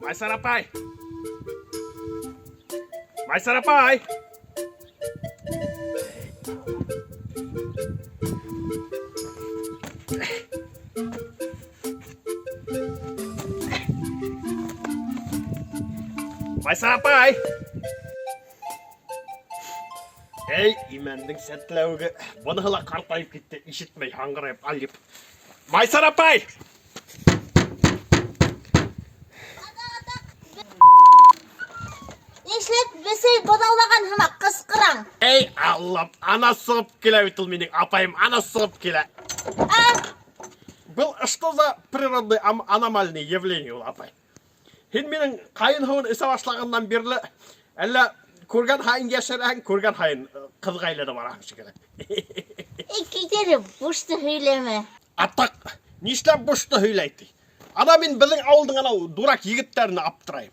Майсар апай! Майсар апай! Майсар апай! Ей, имендің сәттілеуге бұнығыла қартайып кетті, ишітмей хаңғырайып алып. Майсар апай! Нешлеп бесей бодалаған хымақ қысқыран. Ей, Аллам, ана сығып келе өтіл менің апайым, ана сығып келе. Бұл что за природный аномальный явление ол апай? Хен менің қайын хуын іса башлаганнан берлі, әлі көрген хайын кешірәң, көрген хайын қызғайлады бараң шекелі. Кетері бұшты хүйлеме. Атақ, нешлеп бұшты хүйлейді? Ана мен біздің ауылдың анау дурак егіттеріні аптырайым.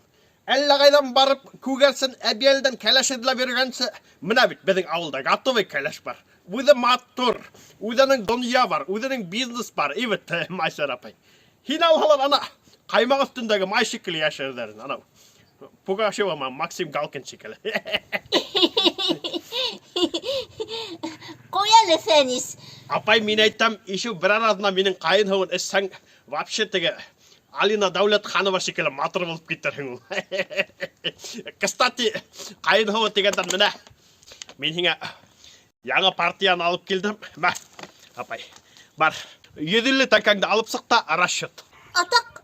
Әлі қайдан барып, көгерсін әбелден кәләш еділі бергенсі, мына бит біздің ауылда готовый кәләш бар. Өзі мотор, өзінің дүния бар, өзінің бизнес бар. Evet, Майсар апай. Хин алғалар ана қаймақ үстіндегі май шекілі яшырдарын, анау. Пугашева Максим Галкин шекілі. Қоялы фәнис. Апай, мен айтам, ешу бір аразына менің қайын хуын іссәң, вообще тегі Алина Даулетханова шекілі матыр болып кеттерің. Кстати, қайын хуын дегендан міне, мен хиңа яңа партияны алып келдім. Ба, апай, бар, 150 такаңды алып сықта расчет. Атақ,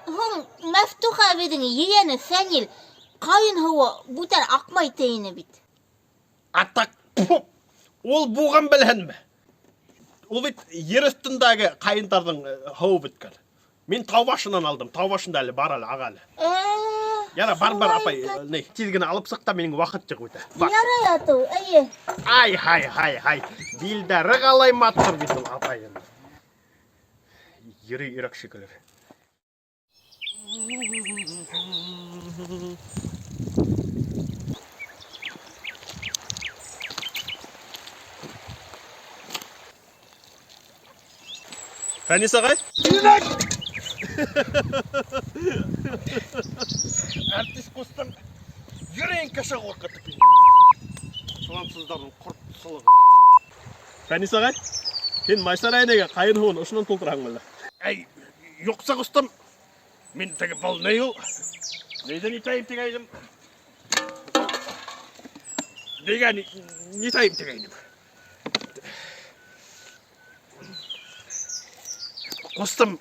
hun мәфтуха бедің егені фәнил, қайын хуы бұтар ақмай тейіні бит. Атақ, ол буған білген бі? Ол бит ер үстіндегі қайындардың хуы біткен. Мен таубашынан алдым, таубашында әлі бар әлі, ағалы. Яра, бар, апай, тезгіні алып сықта менің уақыт жүк өті. Яра яту, әйе. Ай, билдәрі қалай маттыр битіл, апай. Ері ирак шекілер. Фәнис ағай? Әртіс қостың жүрейін кәші қорқыты келді. Шылансыздардың құрт сылығы. Фәнис ағай, сен Майсар айнеге қайын хуын ұшынан толтырған мүлі. Әй, жоқса қостым, мен тегі бұл не ол? Нейден етайым тегейдім? Неге нетайым тегейдім? Қостым,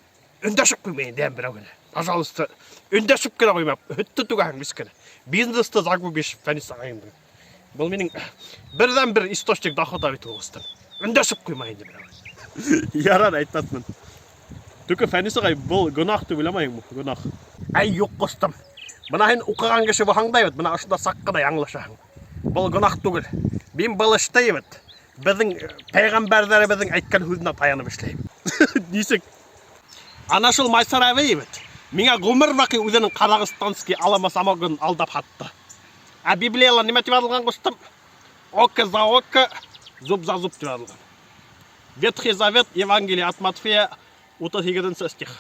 үндәшіп қоймайын дәм бір аугені. Пожалуйста, үндәшіп кені қоймап, үтті түгәң біскені. Бизнесті загу бешіп Фәнис ағайымдың. Бұл менің бірден бір источник дохода бетіл қостым. Үндәшіп қоймайын деп бір аугені. Яран айтатмын. Түкі Фәнис ағай, бұл гүнақты білемайын мұ, гүнақ. Әй, жоқ қостым. Бұна хен ұқыған кеші бұхаңдай бет, бұна ұшында саққыдай аңлашағын. Бұл гүнақ түгіл. Мен бұл іштай бет. Біздің пейғамбәрдері біздің айтқан хүзіне таянып ішлейм. Несек? Анашыл Майсар әвей бет. Меңа ғұмыр бақи өзінің Қарағыстанский алама самогон алдап хатты. А Библияла неме деп адылған қостым? Ока за ока, зуб за зуб деп адылған. Ветхий Завет, Евангелие от Матфея, 38 стих.